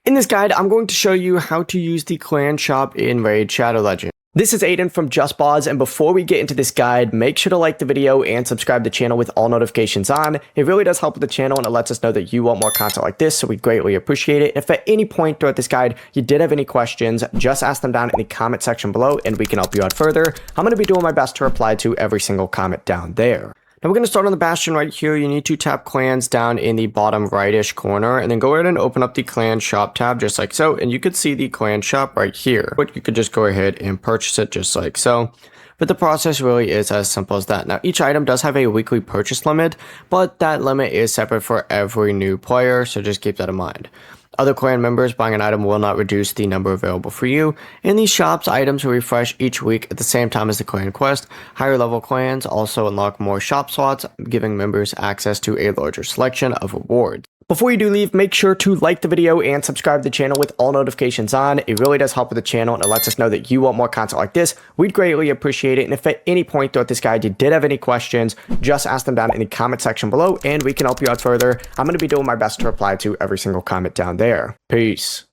In this guide, I'm going to show you how to use the clan shop in Raid Shadow Legends. This is Aiden from JustBoz, and before we get into this guide, make sure to like the video and subscribe to the channel with all notifications on. It really does help with the channel, and it lets us know that you want more content like this, so we greatly appreciate it. If at any point throughout this guide you did have any questions, just ask them down in the comment section below, and we can help you out further. I'm going to be doing my best to reply to every single comment down there. Now we're going to start on the Bastion right here. You need to tap clans down in the bottom rightish corner, and then go ahead and open up the clan shop tab just like so, and you could see the clan shop right here. But you could just go ahead and purchase it just like so. But the process really is as simple as that. Now each item does have a weekly purchase limit, but that limit is separate for every new player, so just keep that in mind. Other clan members buying an item will not reduce the number available for you. In these shops, items will refresh each week at the same time as the clan quest. Higher level clans also unlock more shop slots, giving members access to a larger selection of rewards. Before you do leave, make sure to like the video and subscribe to the channel with all notifications on. It really does help with the channel, and it lets us know that you want more content like this. We'd greatly appreciate it. And if at any point throughout this guide you did have any questions, just ask them down in the comment section below, and we can help you out further. I'm going to be doing my best to reply to every single comment down there. Peace.